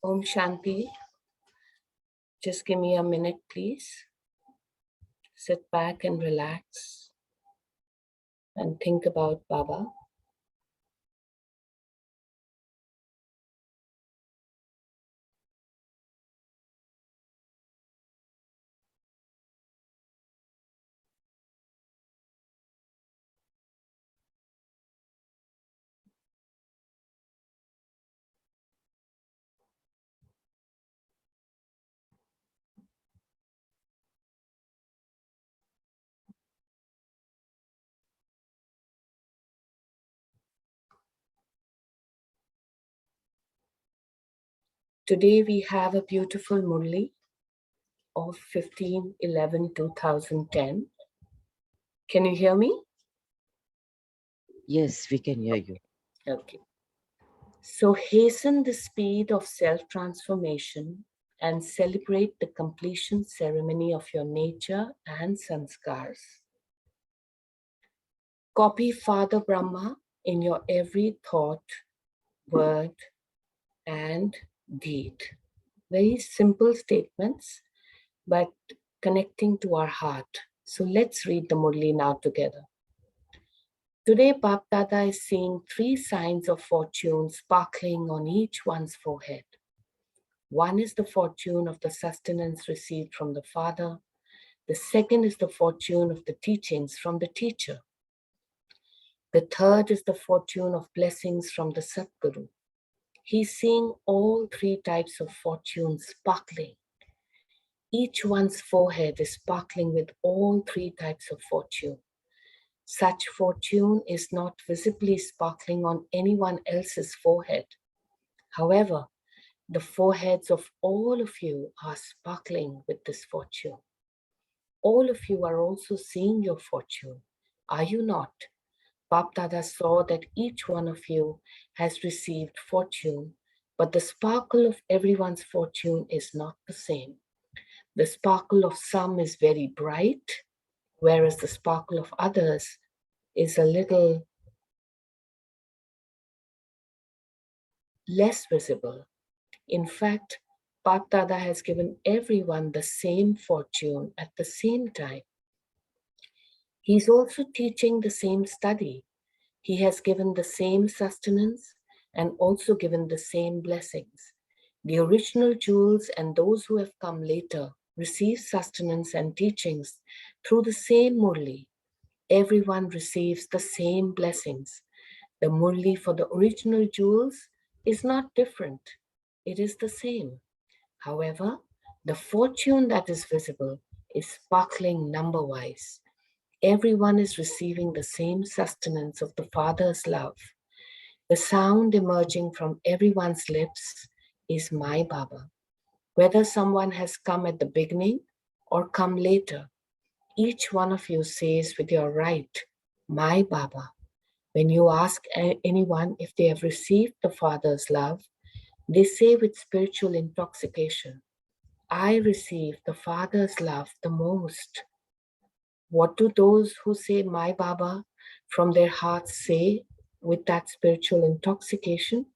Om Shanti. Just give me a minute, please. Sit back and relax and think about Baba. Today we have a beautiful Murli of 15/11/2010. Can you hear me? Yes, we can hear you. Okay. So hasten the speed of self-transformation and celebrate the completion ceremony of your nature and sanskars. Copy Father Brahma in your every thought, word, and deed. Very simple statements, but connecting to our heart. So let's read the Murli now together. Today, Bap Dada is seeing 3 signs of fortune sparkling on each one's forehead. One is the fortune of the sustenance received from the Father. The second is the fortune of the teachings from the teacher. The third is the fortune of blessings from the Satguru. He's seeing all 3 types of fortune sparkling. Each one's forehead is sparkling with all 3 types of fortune. Such fortune is not visibly sparkling on anyone else's forehead. However, the foreheads of all of you are sparkling with this fortune. All of you are also seeing your fortune, are you not? Bap Dada saw that each one of you has received fortune, but the sparkle of everyone's fortune is not the same. The sparkle of some is very bright, whereas the sparkle of others is a little less visible. In fact, Bap Dada has given everyone the same fortune at the same time. He's also teaching the same study. He has given the same sustenance and also given the same blessings. The original jewels and those who have come later receive sustenance and teachings through the same Murli. Everyone receives the same blessings. The Murli for the original jewels is not different. It is the same. However, the fortune that is visible is sparkling number-wise. Everyone is receiving the same sustenance of the Father's love. The sound emerging from everyone's lips is my Baba. Whether someone has come at the beginning or come later, each one of you says with your right, my Baba. When you ask anyone if they have received the Father's love, they say with spiritual intoxication, I receive the Father's love the most. What do those who say my Baba from their hearts say with that spiritual intoxication?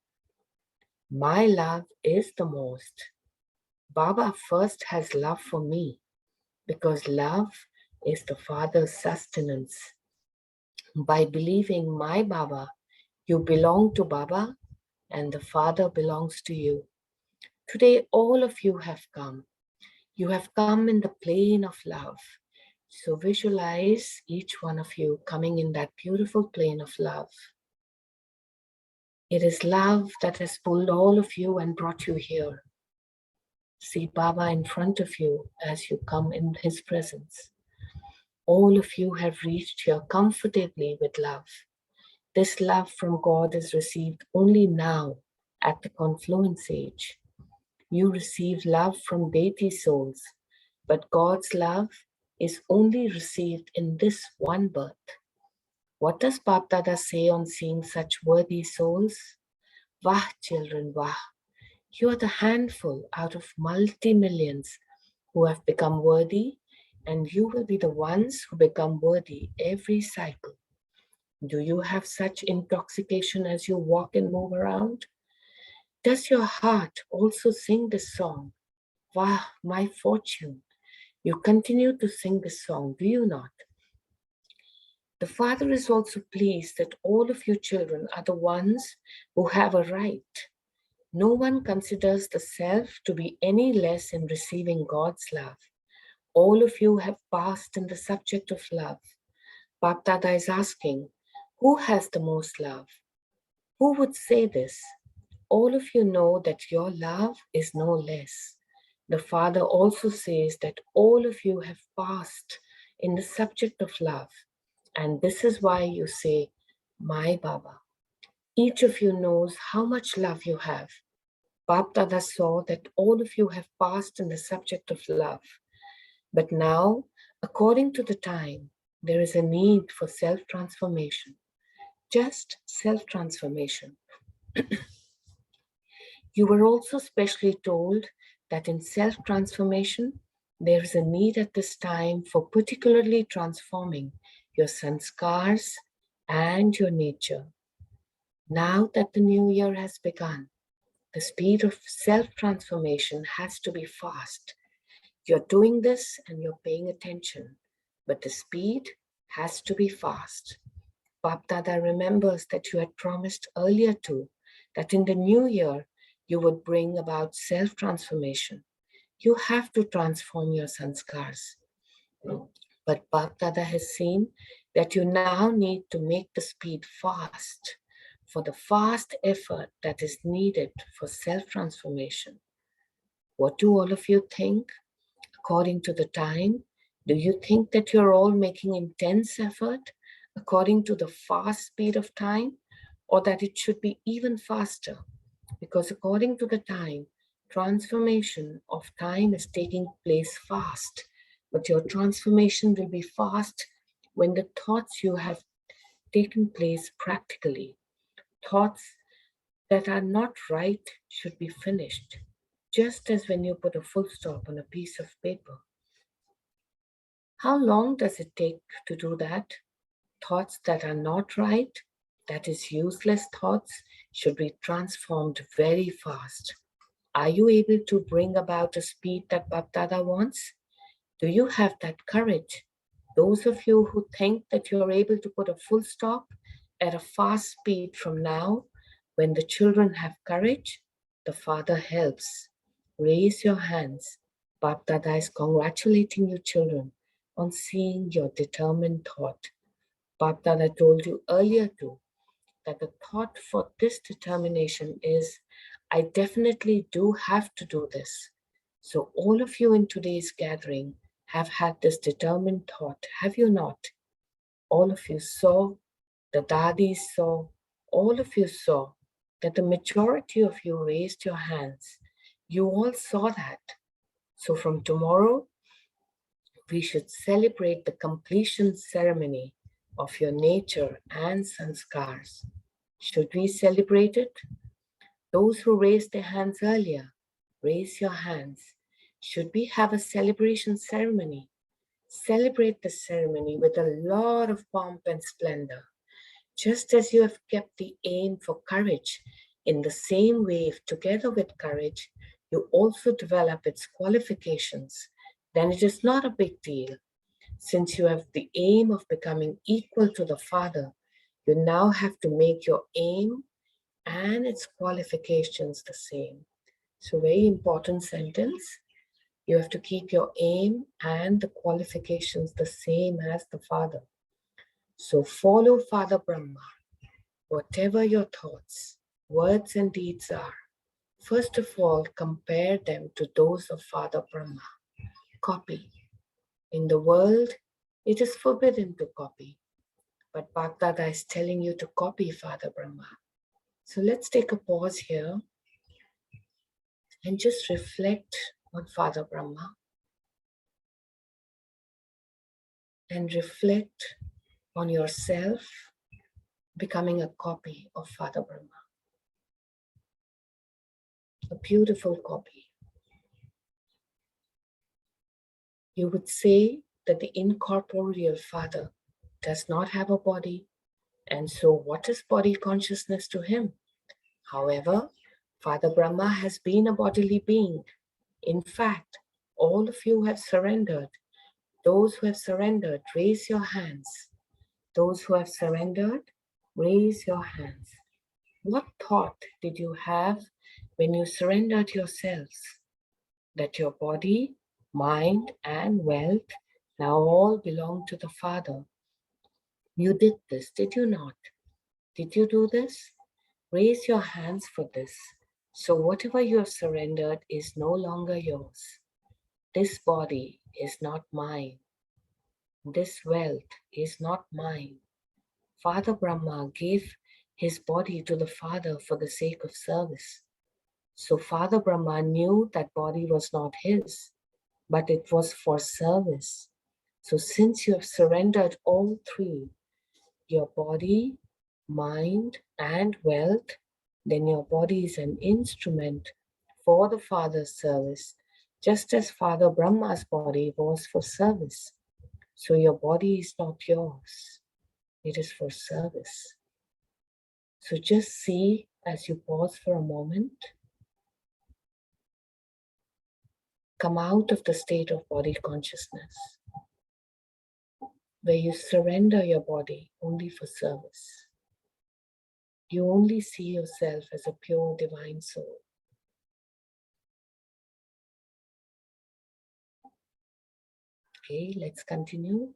My love is the most. Baba first has love for me because love is the Father's sustenance. By believing my Baba, you belong to Baba and the Father belongs to you. Today, all of you have come. You have come in the plane of love. So visualize each one of you coming in that beautiful plane of love. It is love that has pulled all of you and brought you here. See Baba in front of you as you come in his presence. All of you have reached here comfortably with love. This love from God is received only now at the confluence age. You receive love from deity souls, but God's love is only received in this one birth. What does Bap Dada say on seeing such worthy souls? Wah, children, wah. You are the handful out of multi-millions who have become worthy, and you will be the ones who become worthy every cycle. Do you have such intoxication as you walk and move around? Does your heart also sing this song? Wow, my fortune. You continue to sing this song, do you not? The Father is also pleased that all of you children are the ones who have a right. No one considers the self to be any less in receiving God's love. All of you have passed in the subject of love. Bapdada is asking, who has the most love? Who would say this? All of you know that your love is no less. The Father also says that all of you have passed in the subject of love. And this is why you say, my Baba. Each of you knows how much love you have. Bapdada saw that all of you have passed in the subject of love. But now, according to the time, there is a need for self-transformation. Just self-transformation. You were also specially told that in self-transformation, there is a need at this time for particularly transforming your sanskars and your nature. Now that the new year has begun, the speed of self-transformation has to be fast. You're doing this and you're paying attention, but the speed has to be fast. Bapdada remembers that you had promised earlier too, that in the new year, you would bring about self-transformation. You have to transform your sanskars. But Bapdada has seen that you now need to make the speed fast for the fast effort that is needed for self-transformation. What do all of you think? According to the time, do you think that you're all making intense effort according to the fast speed of time, or that it should be even faster? Because according to the time, transformation of time is taking place fast, but your transformation will be fast when the thoughts you have taken place practically. Thoughts that are not right should be finished, just as when you put a full stop on a piece of paper. How long does it take to do that? Thoughts that are not right, that is useless thoughts, should be transformed very fast. Are you able to bring about a speed that Bapdada wants? Do you have that courage? Those of you who think that you're able to put a full stop at a fast speed from now, when the children have courage, the Father helps. Raise your hands. Bapdada is congratulating you children on seeing your determined thought. Bapdada told you earlier too that the thought for this determination is, I definitely do have to do this. So all of you in today's gathering have had this determined thought, have you not? All of you saw, the dadis saw, all of you saw that the majority of you raised your hands. You all saw that. So from tomorrow, we should celebrate the completion ceremony of your nature and sanskars. Should we celebrate it? Those who raised their hands earlier, raise your hands. Should we have a celebration ceremony? Celebrate the ceremony with a lot of pomp and splendor. Just as you have kept the aim for courage, in the same way, if together with courage, you also develop its qualifications, then it is not a big deal. Since you have the aim of becoming equal to the Father, you now have to make your aim and its qualifications the same. So very important sentence. You have to keep your aim and the qualifications the same as the Father. So follow Father Brahma. Whatever your thoughts, words and deeds are, first of all, compare them to those of Father Brahma. Copy. In the world, it is forbidden to copy. But Bhagdada is telling you to copy Father Brahma. So let's take a pause here and just reflect on Father Brahma and reflect on yourself becoming a copy of Father Brahma. A beautiful copy. You would say that the incorporeal Father does not have a body, and so what is body consciousness to him? However, Father Brahma has been a bodily being. In fact, all of you have surrendered. Those who have surrendered, raise your hands. Those who have surrendered, raise your hands. What thought did you have when you surrendered yourselves? That your body, mind, and wealth now all belong to the Father. You did this, did you not? Did you do this? Raise your hands for this. So whatever you have surrendered is no longer yours. This body is not mine. This wealth is not mine. Father Brahma gave his body to the Father for the sake of service. So Father Brahma knew that body was not his, but it was for service. So since you have surrendered all three, your body, mind, and wealth, then your body is an instrument for the Father's service, just as Father Brahma's body was for service. So your body is not yours, it is for service. So just see as you pause for a moment, come out of the state of body consciousness, where you surrender your body only for service. You only see yourself as a pure divine soul. Okay, let's continue.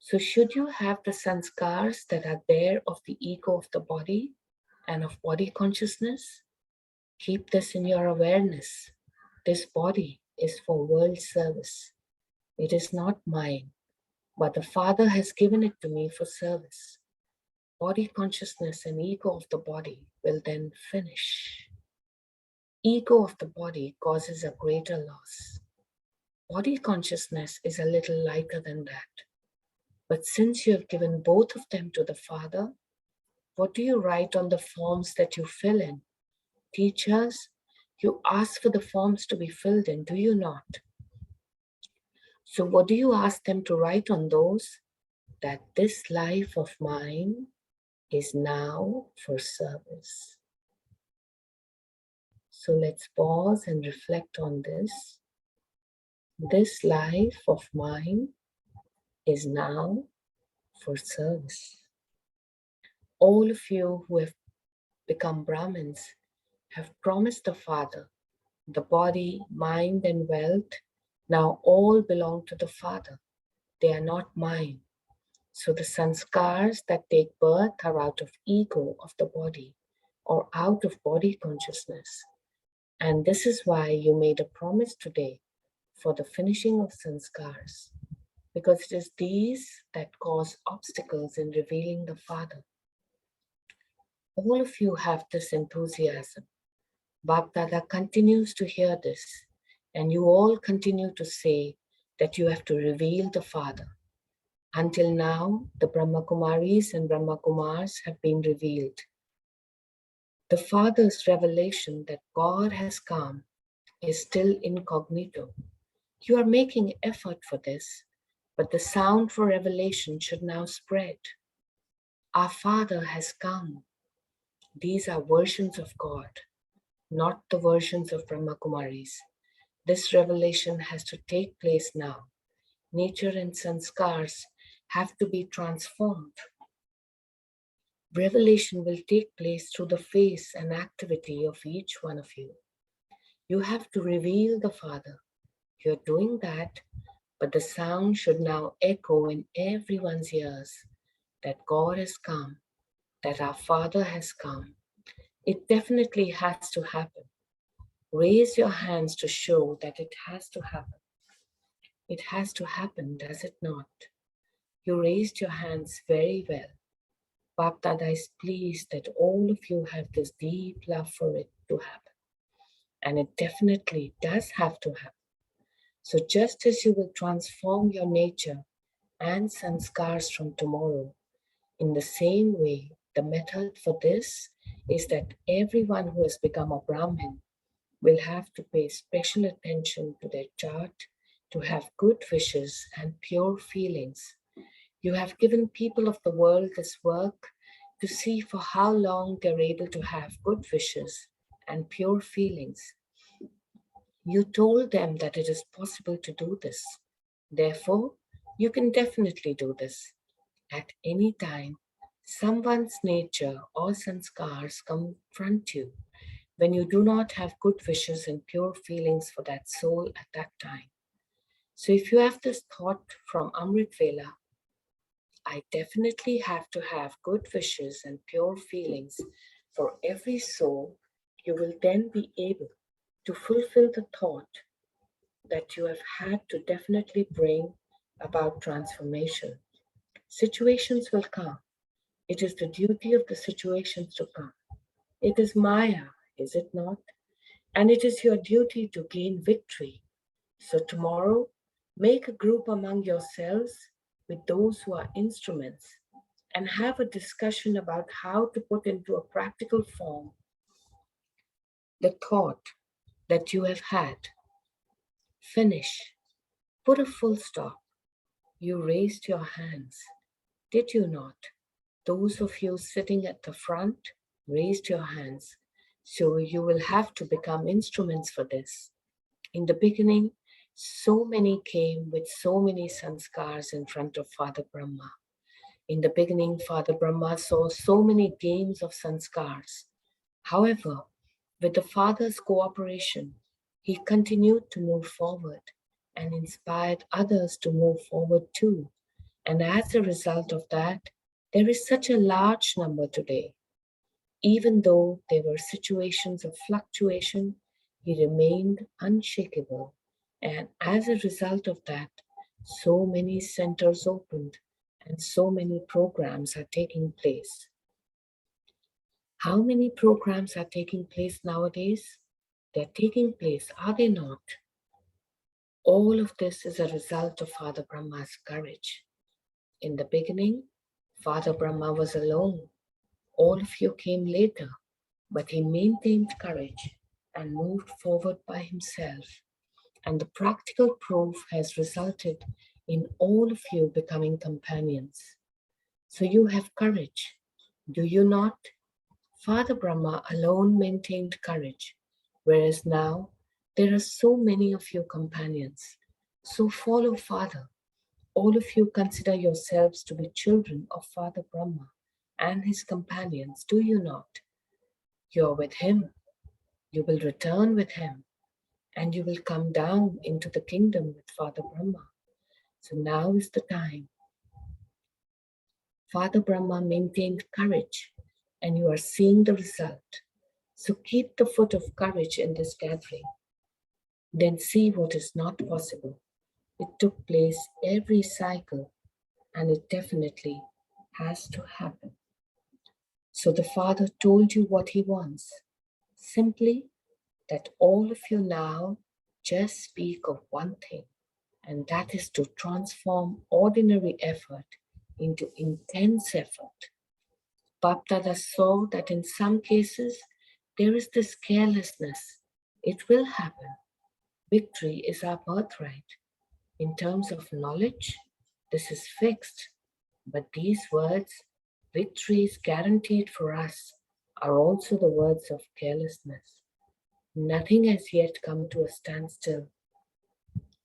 So should you have the sanskars that are there of the ego of the body and of body consciousness, keep this in your awareness. This body is for world service. It is not mine, but the Father has given it to me for service. Body consciousness and ego of the body will then finish. Ego of the body causes a greater loss. Body consciousness is a little lighter than that. But since you have given both of them to the Father, what do you write on the forms that you fill in? Teachers, you ask for the forms to be filled in, do you not? So what do you ask them to write on those? That this life of mine is now for service. So let's pause and reflect on this. This life of mine is now for service. All of you who have become Brahmins have promised the Father, the body, mind, and wealth now all belong to the Father. They are not mine. So the sanskars that take birth are out of ego of the body or out of body consciousness. And this is why you made a promise today for the finishing of sanskars, because it is these that cause obstacles in revealing the Father. All of you have this enthusiasm. Bapdada continues to hear this, and you all continue to say that you have to reveal the Father. Until now, the Brahma Kumaris and Brahma Kumars have been revealed. The Father's revelation that God has come is still incognito. You are making effort for this, but the sound for revelation should now spread. Our Father has come. These are versions of God, not the versions of Brahma Kumaris. This revelation has to take place now. Nature and sanskars have to be transformed. Revelation will take place through the face and activity of each one of you. You have to reveal the Father. You're doing that, but the sound should now echo in everyone's ears that God has come, that our Father has come. It definitely has to happen. Raise your hands to show that it has to happen. It has to happen, does it not? You raised your hands very well. Bapdada is pleased that all of you have this deep love for it to happen. And it definitely does have to happen. So just as you will transform your nature and sanskars from tomorrow, in the same way, the method for this is that everyone who has become a Brahmin will have to pay special attention to their chart, to have good wishes and pure feelings. You have given people of the world this work to see for how long they're able to have good wishes and pure feelings. You told them that it is possible to do this. Therefore, you can definitely do this. At any time, someone's nature or sanskars confront you when you do not have good wishes and pure feelings for that soul at that time. So if you have this thought from Amrit Vela, I definitely have to have good wishes and pure feelings for every soul, you will then be able to fulfill the thought that you have had to definitely bring about transformation. Situations will come. It is the duty of the situations to come. It is Maya, is it not? And it is your duty to gain victory. So tomorrow, make a group among yourselves with those who are instruments and have a discussion about how to put into a practical form the thought that you have had. Finish. Put a full stop. You raised your hands, did you not? Those of you sitting at the front raised your hands. So you will have to become instruments for this. In the beginning, so many came with so many sanskars in front of Father Brahma. In the beginning, Father Brahma saw so many games of sanskars. However, with the Father's cooperation, he continued to move forward and inspired others to move forward too. And as a result of that, there is such a large number today. Even though there were situations of fluctuation, he remained unshakable. And as a result of that, so many centers opened and so many programs are taking place. How many programs are taking place nowadays? They're taking place, are they not? All of this is a result of Father Brahma's courage. In the beginning, Father Brahma was alone. All of you came later, but he maintained courage and moved forward by himself. And the practical proof has resulted in all of you becoming companions. So you have courage, do you not? Father Brahma alone maintained courage, whereas now there are so many of you companions. So follow Father. All of you consider yourselves to be children of Father Brahma and his companions, do you not? You are with him. You will return with him, and you will come down into the kingdom with Father Brahma. So now is the time. Father Brahma maintained courage, and you are seeing the result. So keep the foot of courage in this gathering. Then see what is not possible. It took place every cycle, and it definitely has to happen. So the Father told you what he wants. Simply that all of you now just speak of one thing, and that is to transform ordinary effort into intense effort. Bapdada saw that in some cases there is this carelessness. It will happen. Victory is our birthright. In terms of knowledge, this is fixed. But these words, victory is guaranteed for us, are also the words of carelessness. Nothing has yet come to a standstill.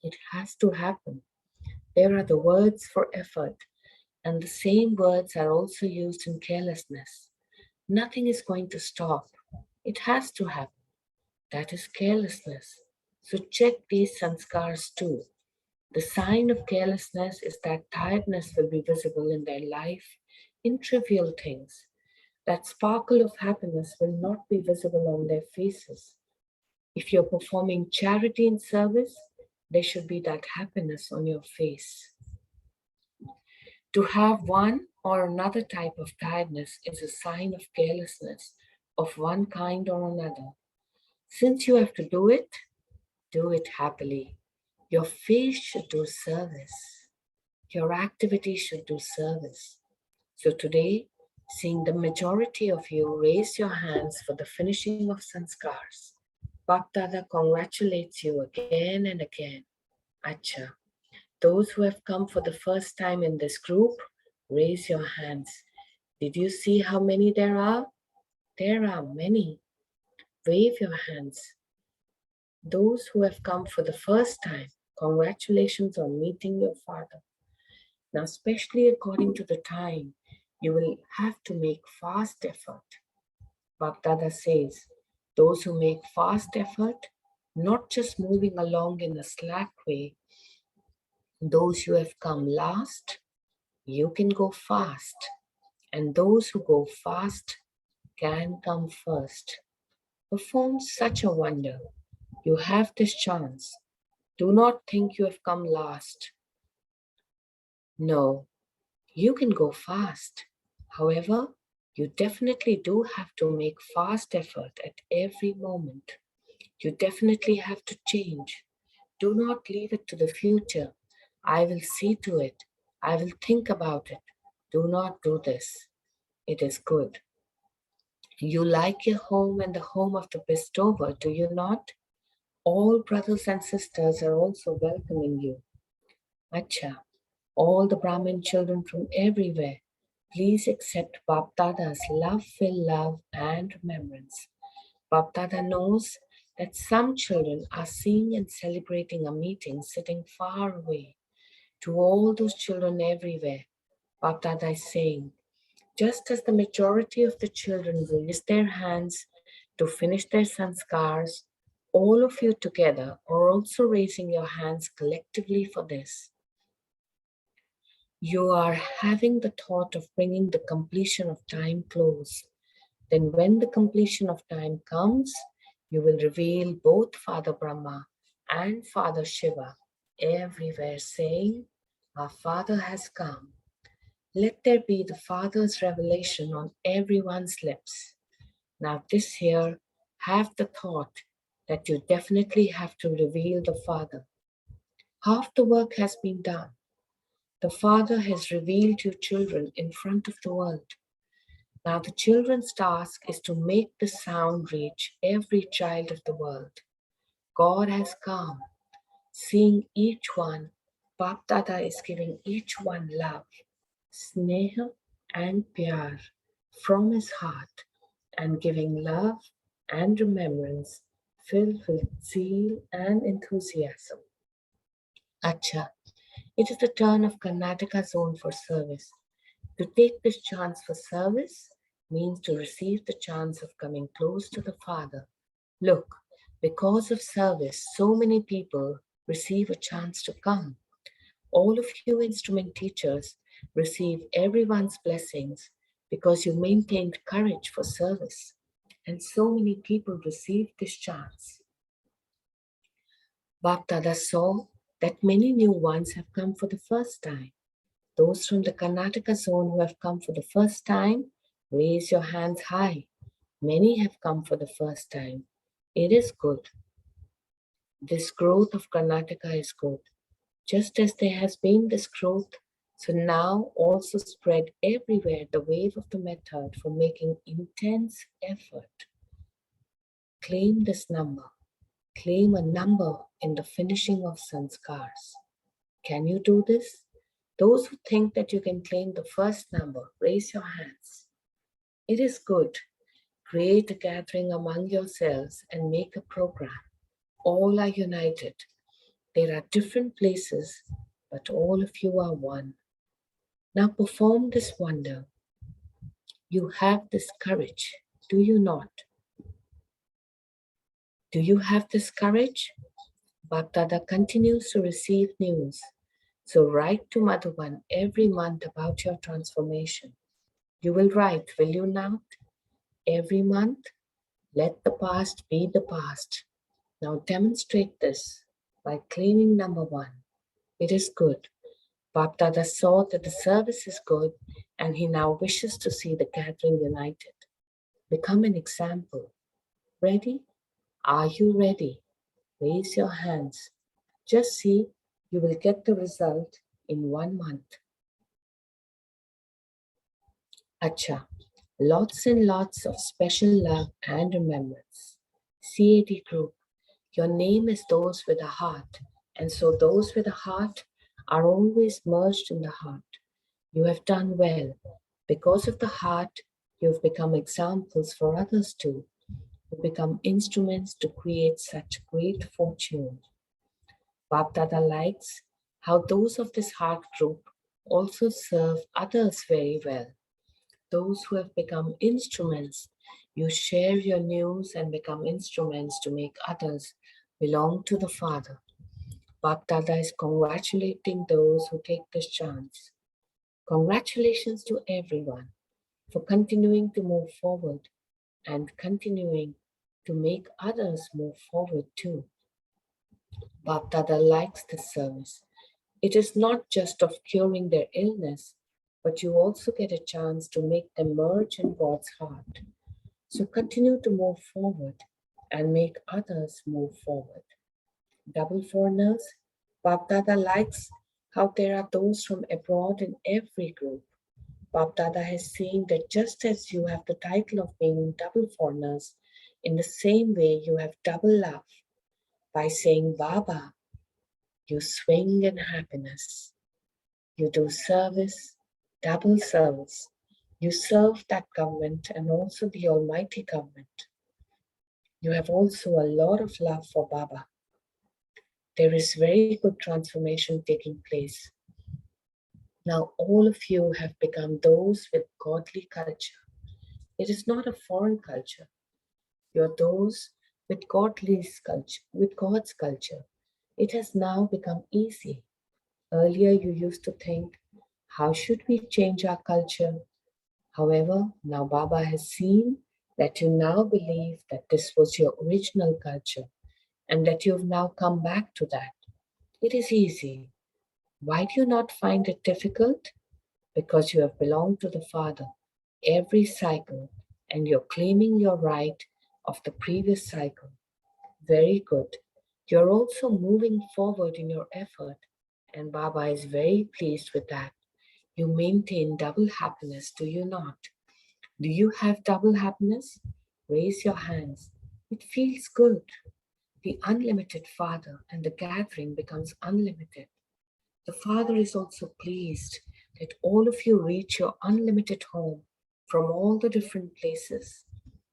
It has to happen. There are the words for effort, and the same words are also used in carelessness. Nothing is going to stop. It has to happen. That is carelessness. So check these sanskars too. The sign of carelessness is that tiredness will be visible in their life in trivial things. That sparkle of happiness will not be visible on their faces. If you're performing charity and service, there should be that happiness on your face. To have one or another type of tiredness is a sign of carelessness of one kind or another. Since you have to do it happily. Your face should do service. Your activity should do service. So today, seeing the majority of you raise your hands for the finishing of sanskars, Bapdada congratulates you again and again. Acha. Those who have come for the first time in this group, raise your hands. Did you see how many there are? There are many. Wave your hands. Those who have come for the first time, congratulations on meeting your Father. Now, especially according to the time, you will have to make fast effort. Bhaktada says, those who make fast effort, not just moving along in a slack way, those who have come last, you can go fast. And those who go fast can come first. Perform such a wonder. You have this chance. Do not think you have come last. No, you can go fast. However, you definitely do have to make fast effort at every moment. You definitely have to change. Do not leave it to the future. I will see to it. I will think about it. Do not do this. It is good. You like your home and the home of the bestower, do you not? All brothers and sisters are also welcoming you. Acha, all the Brahmin children from everywhere, please accept Bapdada's love-filled love and remembrance. Bapdada knows that some children are seeing and celebrating a meeting sitting far away. To all those children everywhere, Bapdada is saying, just as the majority of the children raise their hands to finish their sanskars, all of you together are also raising your hands collectively for this. You are having the thought of bringing the completion of time close. Then when the completion of time comes, you will reveal both Father Brahma and Father Shiva everywhere saying, our Father has come. Let there be the Father's revelation on everyone's lips. Now this here, have the thought that you definitely have to reveal the Father. Half the work has been done. The Father has revealed you children in front of the world. Now the children's task is to make the sound reach every child of the world. God has come. Seeing each one, Bapdada is giving each one love, sneha and pyar from his heart, and giving love and remembrance filled with zeal and enthusiasm. Acha, it is the turn of Karnataka zone for service. To take this chance for service means to receive the chance of coming close to the Father. Look, because of service, so many people receive a chance to come. All of you instrument teachers receive everyone's blessings because you maintained courage for service. And so many people receive this chance. Bapdada saw that many new ones have come for the first time. Those from the Karnataka zone who have come for the first time, raise your hands high. Many have come for the first time. It is good. This growth of Karnataka is good. Just as there has been this growth, so now also spread everywhere the wave of the method for making intense effort. Claim this number. Claim a number in the finishing of sanskars. Can you do this? Those who think that you can claim the first number, raise your hands. It is good. Create a gathering among yourselves and make a program. All are united. There are different places, but all of you are one. Now perform this wonder. You have this courage, do you not? Do you have this courage? Bapdada continues to receive news. So write to Madhuban every month about your transformation. You will write, will you not? Every month, let the past be the past. Now demonstrate this by claiming number one. It is good. Bapdada saw that the service is good and he now wishes to see the gathering united. Become an example. Ready? Are you ready? Raise your hands. Just see, you will get the result in 1 month. Acha, lots and lots of special love and remembrance. CAD group, your name is those with a heart, and so those with a heart are always merged in the heart. You have done well. Because of the heart, you have become examples for others too. who become instruments to create such great fortune. Bapdada likes how those of this heart group also serve others very well. Those who have become instruments, you share your news and become instruments to make others belong to the Father. Bapdada is congratulating those who take this chance. Congratulations to everyone for continuing to move forward and continuing to make others move forward too. Bapdada likes this service. It is not just of curing their illness, but you also get a chance to make them merge in God's heart. So continue to move forward and make others move forward. Double foreigners, Bapdada likes how there are those from abroad in every group. Bapdada has seen that just as you have the title of being double foreigners, in the same way you have double love. By saying Baba, you swing in happiness. You do service, double service. You serve that government and also the Almighty government. You have also a lot of love for Baba. There is very good transformation taking place. Now all of you have become those with godly culture. It is not a foreign culture. You're those with God's culture. It has now become easy. Earlier you used to think, how should we change our culture? However, now Baba has seen that you now believe that this was your original culture and that you've now come back to that. It is easy. Why do you not find it difficult? Because you have belonged to the Father every cycle and you're claiming your right of the previous cycle. Very good. You're also moving forward in your effort, and Baba is very pleased with that. You maintain double happiness, do you not? Do you have double happiness? Raise your hands. It feels good. The unlimited Father and the gathering becomes unlimited. The Father is also pleased that all of you reach your unlimited home from all the different places.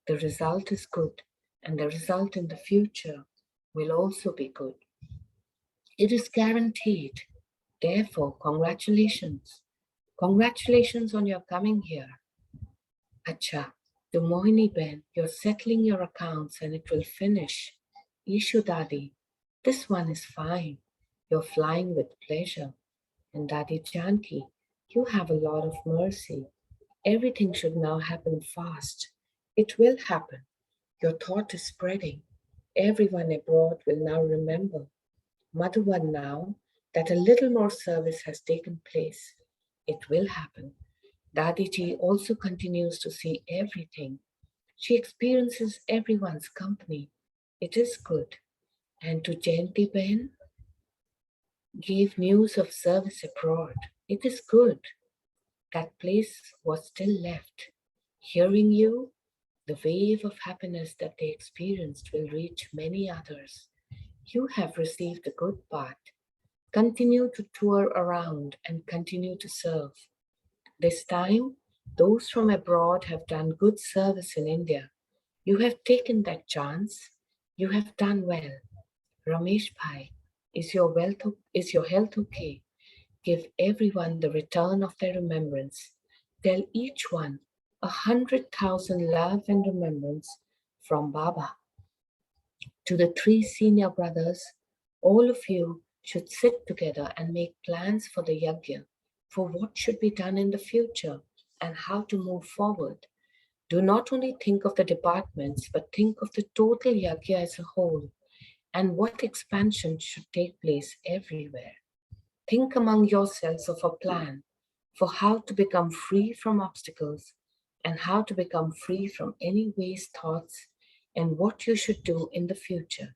The result is good, and the result in the future will also be good. It is guaranteed. Therefore, congratulations. Congratulations on your coming here. Acha, to Mohini Ben, you're settling your accounts and it will finish. Ishu Dadi, this one is fine. You're flying with pleasure. And Dadi Janki, you have a lot of mercy. Everything should now happen fast. It will happen. Your thought is spreading. Everyone abroad will now remember. Madhuvan now that a little more service has taken place. It will happen. Dadiji also continues to see everything. She experiences everyone's company. It is good. And to Jayanti Ben, gave news of service abroad. It is good. That place was still left. Hearing you, the wave of happiness that they experienced will reach many others. You have received the good part. Continue to tour around and continue to serve. This time, those from abroad have done good service in India. You have taken that chance. You have done well. Ramesh Bhai, is your health okay? Give everyone the return of their remembrance. Tell each one 100,000 love and remembrance from Baba. To the three senior brothers, all of you should sit together and make plans for the yajna, for what should be done in the future and how to move forward. Do not only think of the departments, but think of the total yajna as a whole and what expansion should take place everywhere. Think among yourselves of a plan for how to become free from obstacles and how to become free from any waste thoughts and what you should do in the future.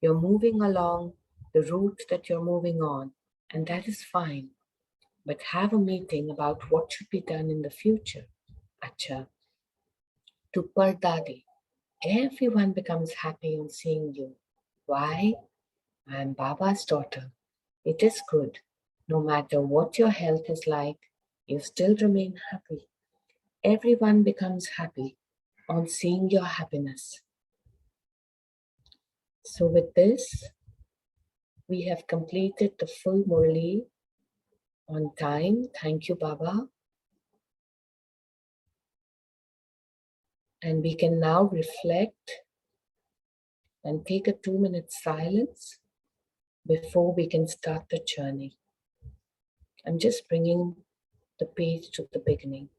You're moving along the route that you're moving on, and that is fine. But have a meeting about what should be done in the future. Acha. To Pardadi, everyone becomes happy on seeing you. Why? I am Baba's daughter. It is good. No matter what your health is like, you still remain happy. Everyone becomes happy on seeing your happiness. So with this, we have completed the full Murli on time. Thank you, Baba. And we can now reflect and take a 2-minute silence before we can start the journey. I'm just bringing the page to the beginning.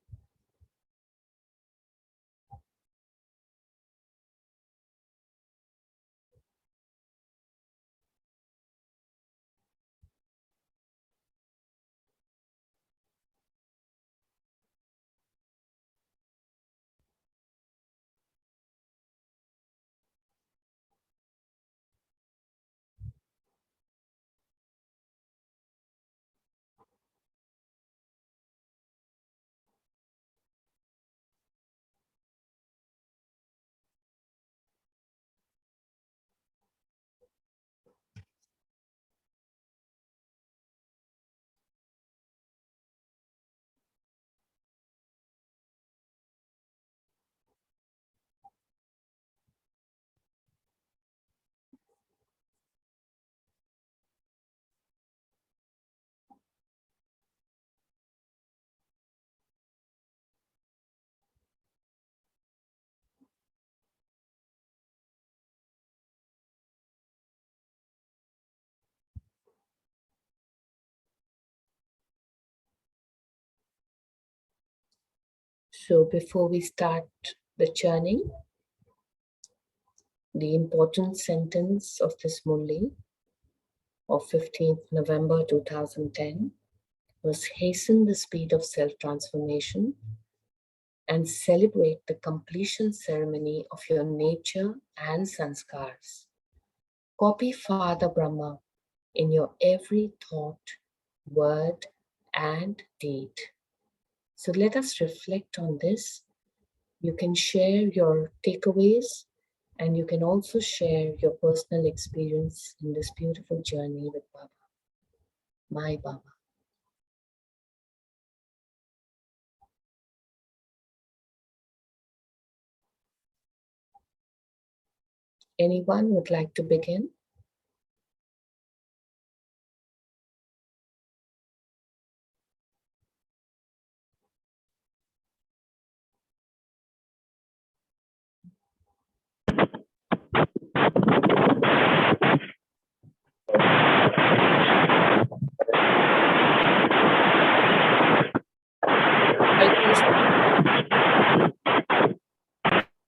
So before we start the churning, the important sentence of this Murli of 15th November 2010 was hasten the speed of self-transformation and celebrate the completion ceremony of your nature and sanskars. Copy Father Brahma in your every thought, word, and deed. So let us reflect on this. You can share your takeaways and you can also share your personal experience in this beautiful journey with Baba, my Baba. Anyone would like to begin?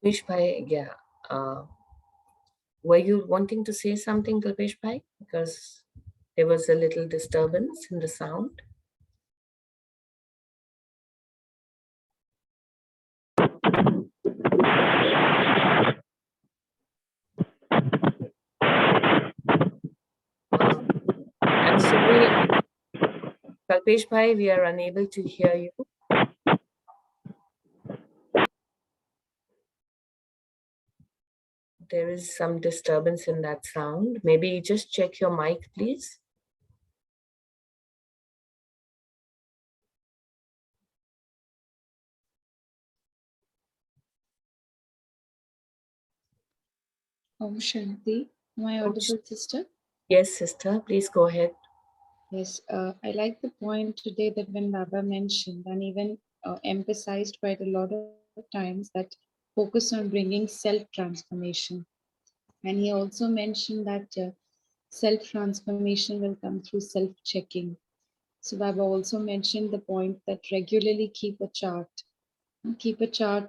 Kalpesh Bhai, yeah. Were you wanting to say something, Kalpesh Bhai? Because there was a little disturbance in the sound. I'm sorry, Kalpesh Bhai, we are unable to hear you. There is some disturbance in that sound. Maybe just check your mic, please. Om Shanti. Am I audible, sister? Yes, sister, please go ahead. Yes, I like the point today that when Baba mentioned and even emphasized quite a lot of times that focus on bringing self-transformation. And he also mentioned that self-transformation will come through self-checking. So Baba also mentioned the point that regularly keep a chart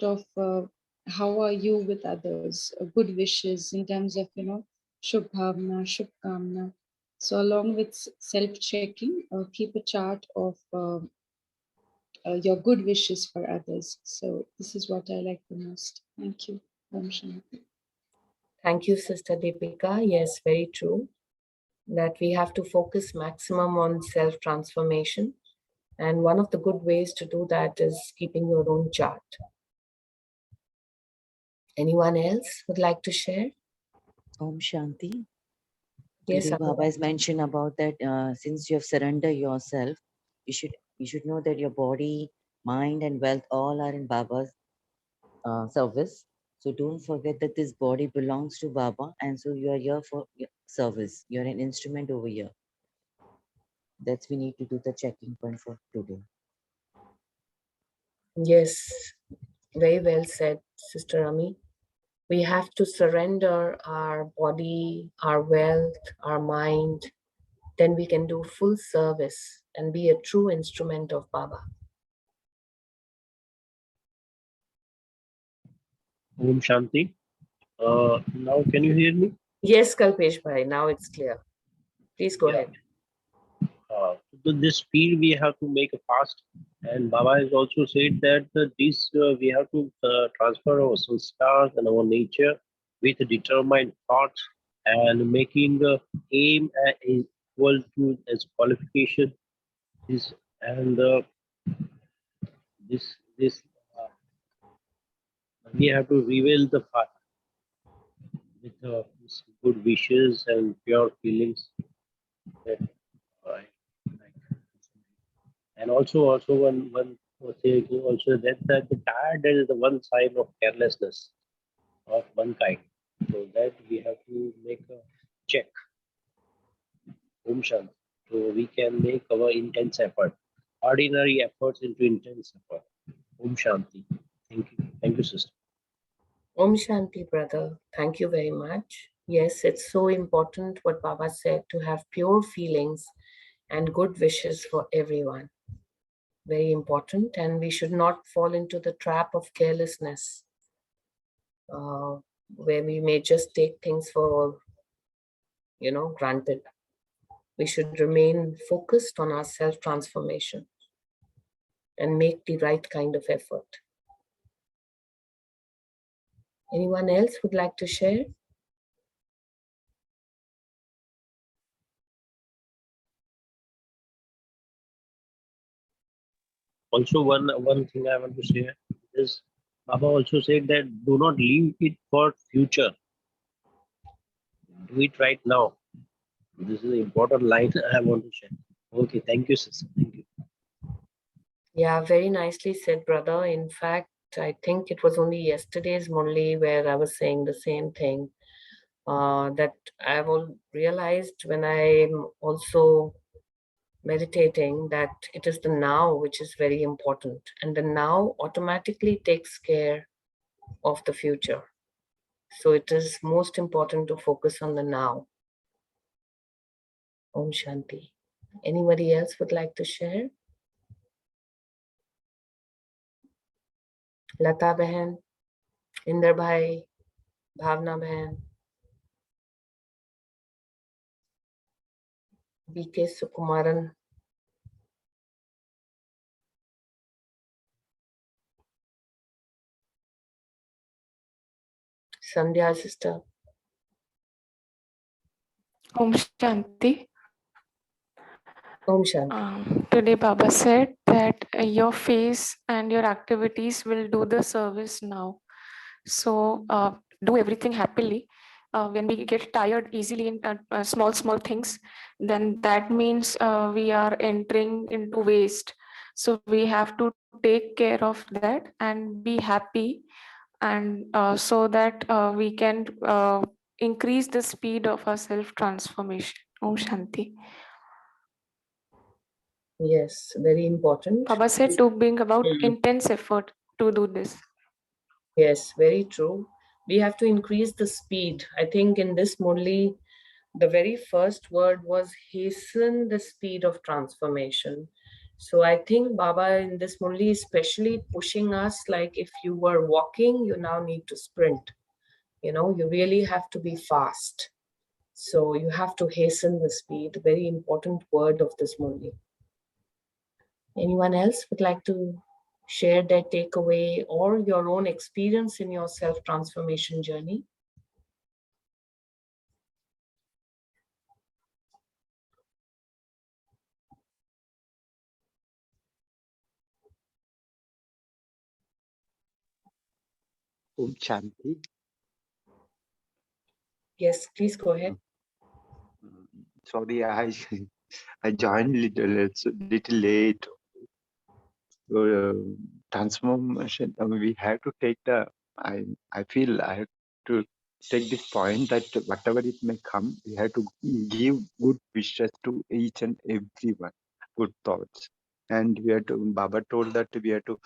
of how are you with others, good wishes in terms of, Shubh Bhavna, Shubh Kamna. So along with self-checking, keep a chart of your good wishes for others. So this is what I like the most. Thank you. Om Shanti. Thank you, Sister Deepika. Yes, very true. That we have to focus maximum on self-transformation. And one of the good ways to do that is keeping your own chart. Anyone else would like to share? Om Shanti. Yes, Today Baba has mentioned about that since you have surrendered yourself, you should know that your body, mind, and wealth all are in Baba's service. So don't forget that this body belongs to Baba, and so you are here for service. You're an instrument over here. That's we need to do the checking point for today. Yes, very well said, Sister Ami. We have to surrender our body, our wealth, our mind. Then we can do full service and be a true instrument of Baba. Om Shanti. Now, can you hear me? Yes, Kalpesh Bhai, now it's clear. Please go ahead. To this field, we have to make a fast. And Baba has also said that this we have to transfer our sanskars and our nature with determined thoughts and making aim equal to as qualification. This and this we have to reveal the path with good wishes and pure feelings. That, I like. And also one thing also that the tired is the one sign of carelessness of one kind. So that we have to make a check. Om Shanti. So we can make our intense effort, ordinary efforts into intense effort. Om Shanti. Thank you. Thank you, sister. Om Shanti, brother. Thank you very much. Yes, it's so important what Baba said, to have pure feelings and good wishes for everyone. Very important. And we should not fall into the trap of carelessness, where we may just take things for, granted. We should remain focused on our self-transformation and make the right kind of effort. Anyone else would like to share? Also, one thing I want to share is Baba also said that do not leave it for future. Do it right now. This is an important line I want to share. Okay, thank you, sister. Thank you. Yeah, very nicely said, brother. In fact, I think it was only yesterday's Murli where I was saying the same thing, that I've all realized when I'm also meditating, that it is the now which is very important, and the now automatically takes care of the future. So it is most important to focus on the now. Om Shanti. Anybody else would like to share? Lata Behan, Inder Bhai, Bhavna Behan, BK Sukumaran. Sandhya sister. Om Shanti. Om Shanti. Today Baba said that your face and your activities will do the service now. So do everything happily. When we get tired easily in small things, then that means we are entering into waste. So we have to take care of that and be happy, and so that we can increase the speed of our self-transformation. Om Shanti. Yes, very important. Baba said to bring about intense effort to do this. Yes, very true. We have to increase the speed. I think in this Murli, the very first word was hasten the speed of transformation. So I think Baba in this Murli is especially pushing us, like if you were walking, you now need to sprint. You really have to be fast. So you have to hasten the speed. Very important word of this Murli. Anyone else would like to share their takeaway or your own experience in your self-transformation journey? Om Shanti. Yes, please go ahead. Sorry, I joined little late. So, transformation. We have to take the I feel I have to take this point that whatever it may come, we have to give good wishes to each and everyone, good thoughts. And we have to, Baba told that we have to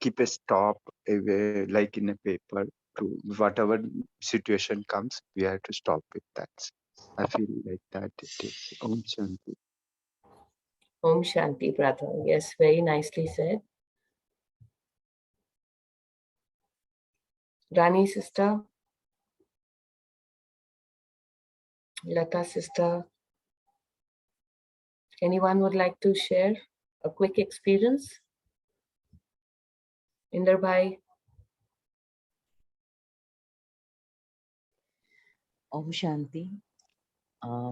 keep a stop like in a paper to whatever situation comes, we have to stop with that. I feel like that it is. Om Shanti. Om Shanti, brother. Yes, very nicely said. Rani sister, Lata sister, anyone would like to share a quick experience? Inder Bhai? Om Shanti.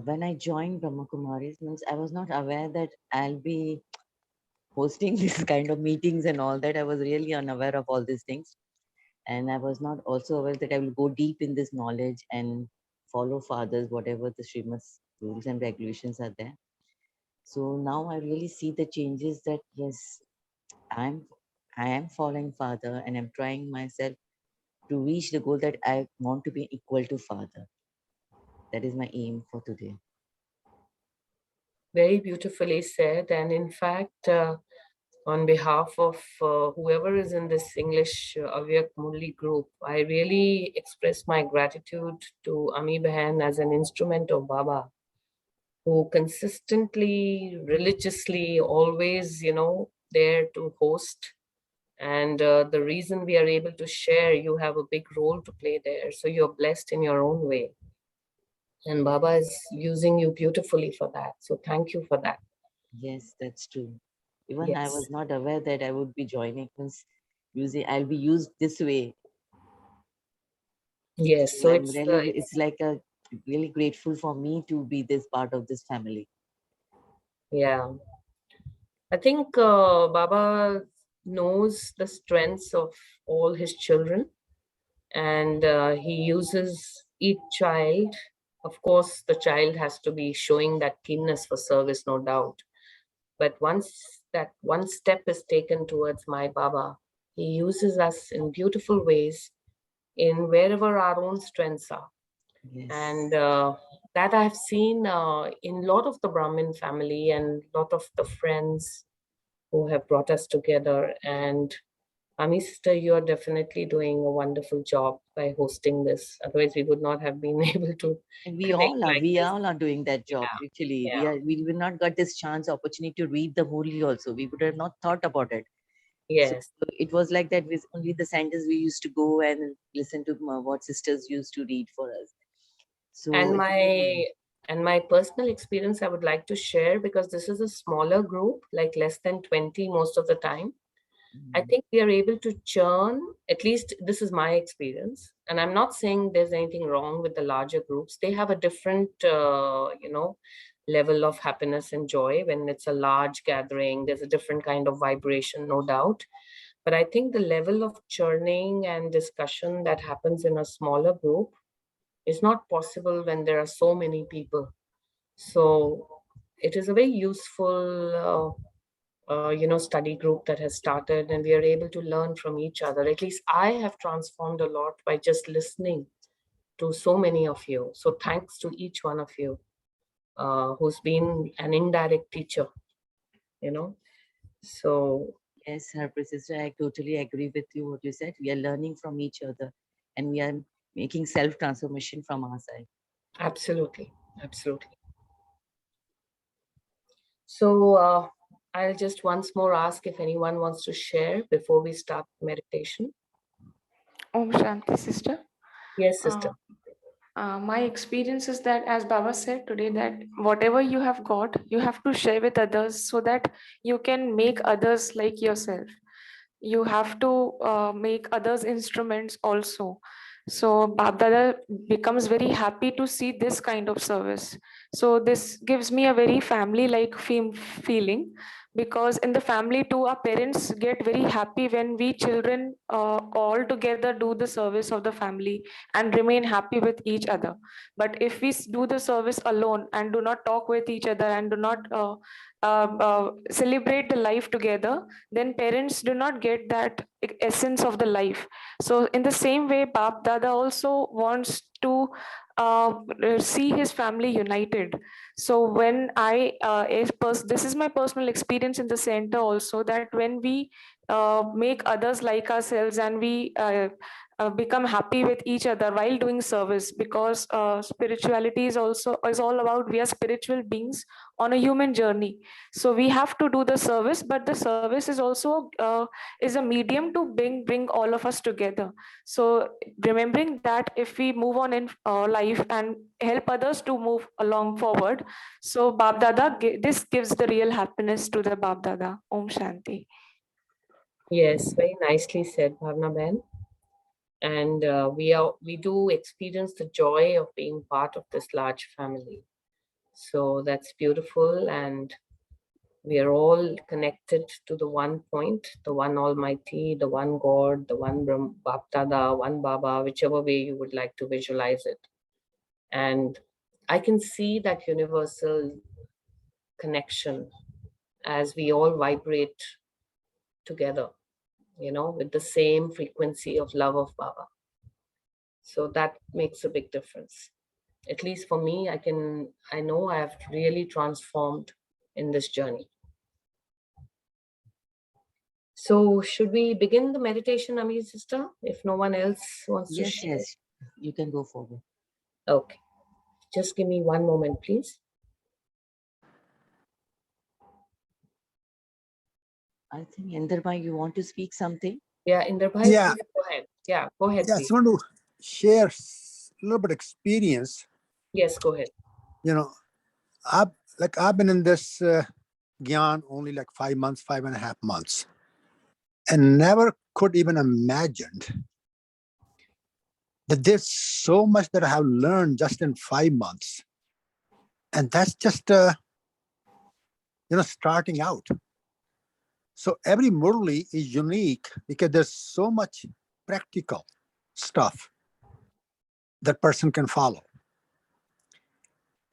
When I joined Brahma Kumaris, means I was not aware that I'll be hosting this kind of meetings and all that. I was really unaware of all these things. And I was not also aware that I will go deep in this knowledge and follow fathers, whatever the Srimad rules and regulations are there. So now I really see the changes that yes, I am following father and I'm trying myself to reach the goal that I want to be equal to father. That is my aim for today. Very beautifully said. And in fact, on behalf of whoever is in this English Avyak Murli group, I really express my gratitude to Ami Behan as an instrument of Baba, who consistently, religiously, always, there to host. And the reason we are able to share, you have a big role to play there. So you're blessed in your own way. And Baba is using you beautifully for that. So thank you for that. Yes, that's true. Even I Yes. was not aware that I would be joining means using I'll be used this way. Yes. So I'm really it's like a really grateful for me to be this part of this family. yeah. I think Baba knows the strengths of all his children, and he uses each child. Of course, the child has to be showing that keenness for service, no doubt. But once that one step is taken towards my Baba, he uses us in beautiful ways in wherever our own strengths are. Yes. And that I've seen in a lot of the Brahmin family and a lot of the friends who have brought us together. And Ami sister, you are definitely doing a wonderful job by hosting this. Otherwise, we would not have been able to And connect like we this. all are doing that job. Actually, Yeah. we will not got this chance opportunity to read the Murli also. We would have not thought about it. So Yes. it was like that with only the centers we used to go and listen to what sisters used to read for us. So And it's really my personal experience I would like to share, because this is a smaller group, like less than 20 most of the time. I think we are able to churn, at least this is my experience. And I'm not saying there's anything wrong with the larger groups. They have a different, level of happiness and joy when it's a large gathering. There's a different kind of vibration, no doubt. But I think the level of churning and discussion that happens in a smaller group is not possible when there are so many people. So it is a very useful study group that has started, and we are able to learn from each other. At least I have transformed a lot by just listening to so many of you. So thanks to each one of you who's been an indirect teacher, So yes, her sister, I totally agree with you what you said. We are learning from each other and we are making self-transformation from our side. absolutely, absolutely. So I'll just once more ask if anyone wants to share before we start meditation. Om Shanti, sister. Yes, sister. My experience is that, as Baba said today, that whatever you have got, you have to share with others so that you can make others like yourself. You have to make others instruments also. So Baba becomes very happy to see this kind of service. So this gives me a very family-like feeling, because in the family too, our parents get very happy when we children all together do the service of the family and remain happy with each other. But if we do the service alone and do not talk with each other and do not celebrate the life together, then parents do not get that essence of the life. So in the same way, Bap Dada also wants to see his family united. So when this is my personal experience in the center also, that when we make others like ourselves and we become happy with each other while doing service, because spirituality is all about, we are spiritual beings on a human journey. So we have to do the service, but the service is also is a medium to bring all of us together. So remembering that if we move on in life and help others to move along forward, so Bab Dada, this gives the real happiness to the Bab Dada. Om Shanti. Yes, very nicely said, Bhavna Ben. And we do experience the joy of being part of this large family. So that's beautiful, and we are all connected to the one point, the one Almighty, the one God, the one Baptada, one Baba, whichever way you would like to visualize it. And I can see that universal connection as we all vibrate together, with the same frequency of love of Baba. So that makes a big difference. At least for me, I know I have really transformed in this journey. So should we begin the meditation, Ami sister, if no one else wants to share? Yes, you can go forward. Okay. Just give me one moment, please. I think, Inderbhai, you want to speak something? Yeah, Inderbhai, Yeah. please go ahead. Yeah, go ahead, Yeah, please. I want to share a little bit experience. Yes, go ahead. I've been in this Gyan only like 5 months, 5.5 months, and never could even imagine that there's so much that I have learned just in 5 months. And that's just, starting out. So every Murli is unique because there's so much practical stuff that person can follow.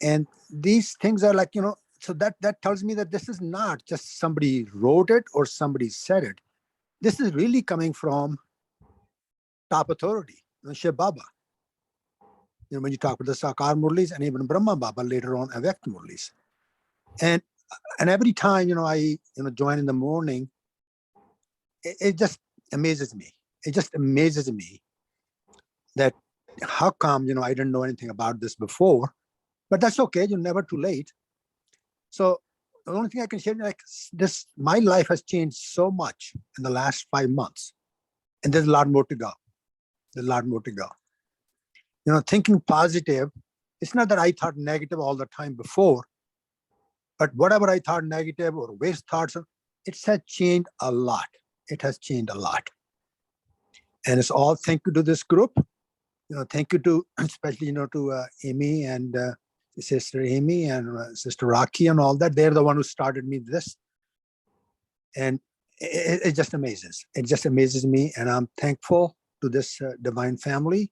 And these things are like, so that tells me that this is not just somebody wrote it or somebody said it. This is really coming from top authority, Shiv Baba. When you talk about the Sakar Murlis and even Brahma Baba later on, Avect Murlis. And every time, I join in the morning, it just amazes me. It just amazes me that how come, I didn't know anything about this before, but that's okay. You're never too late. So the only thing I can share, like this, my life has changed so much in the last 5 months, and there's a lot more to go. There's a lot more to go. Thinking positive, it's not that I thought negative all the time before, but whatever I thought negative or waste thoughts, it has changed a lot. It has changed a lot. And it's all thank you to this group. Thank you to, especially, to Amy and Sister Amy and Sister Rocky and all that. They're the one who started me this. And it just amazes. It just amazes me. And I'm thankful to this divine family.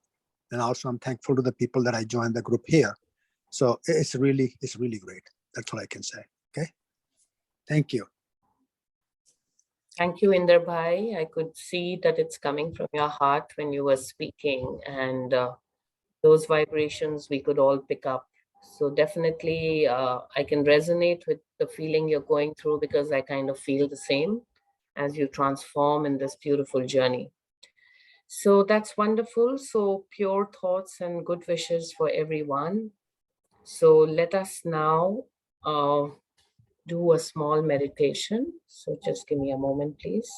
And also I'm thankful to the people that I joined the group here. So it's really great. That's what I can say. Okay. Thank you. Thank you, Inderbhai. I could see that it's coming from your heart when you were speaking, and those vibrations we could all pick up. So definitely I can resonate with the feeling you're going through, because I kind of feel the same as you transform in this beautiful journey. So that's wonderful. So pure thoughts and good wishes for everyone. So let us now do a small meditation. So just give me a moment, please.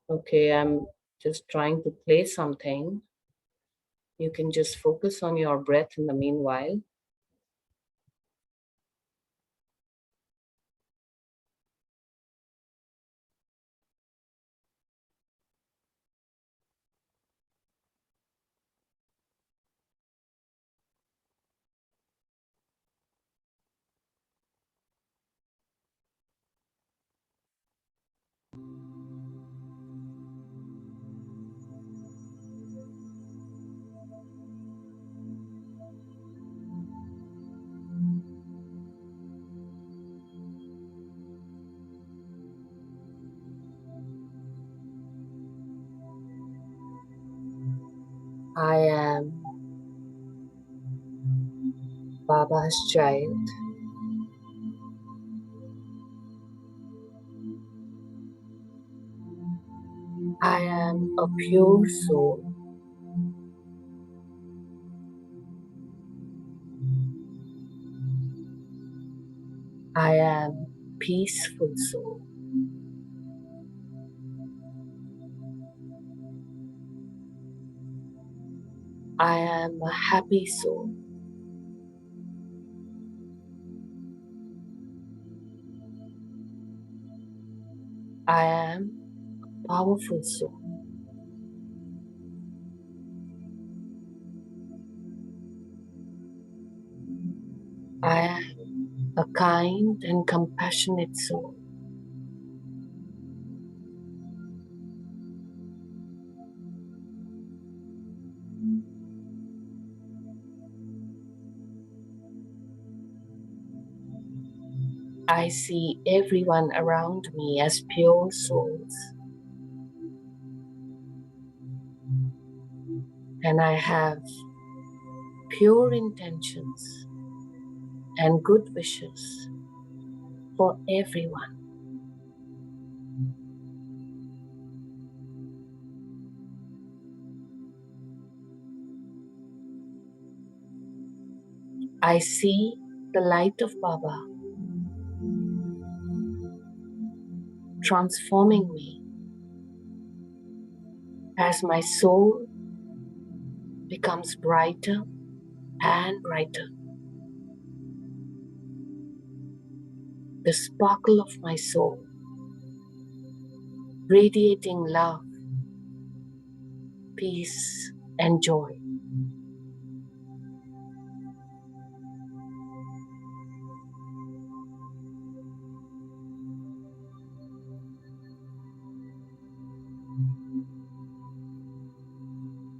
Okay, I'm just trying to play something. You can just focus on your breath in the meanwhile. I am Baba's child. I am a pure soul. I am peaceful soul. I am a happy soul. I am a powerful soul. I am a kind and compassionate soul. I see everyone around me as pure souls, and I have pure intentions and good wishes for everyone. I see the light of Baba transforming me as my soul becomes brighter and brighter. The sparkle of my soul, radiating love, peace, and joy.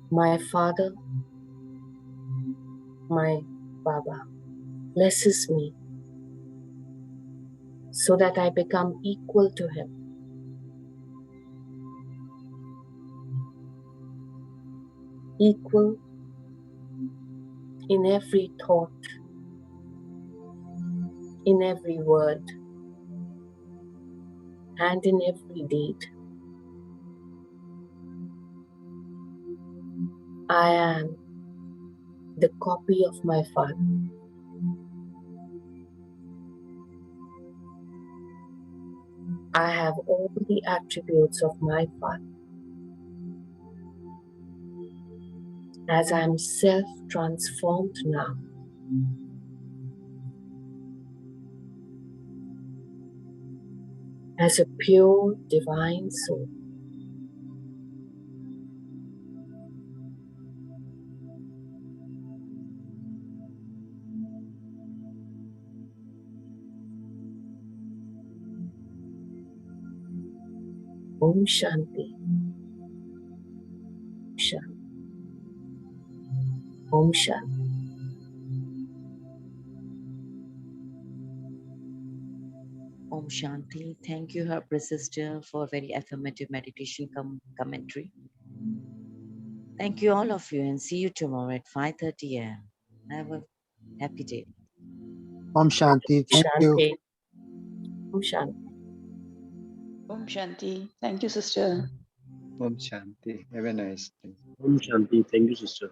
My Father, my Baba, blesses me so that I become equal to him. Equal in every thought, in every word, and in every deed. I am the copy of my Father. I have all the attributes of my Father. As I am self-transformed now, as a pure divine soul, Om Shanti, Shanti, Om Shanti. Om Shanti. Thank you, her sister, for very affirmative meditation commentary. Thank you, all of you, and see you tomorrow at 5:30 a.m. Have a happy day. Om Shanti. Thank you. Shanti, Om Shanti. Om Shanti. Thank you, sister. Om Shanti. Have a nice day. Om Shanti. Thank you, sister.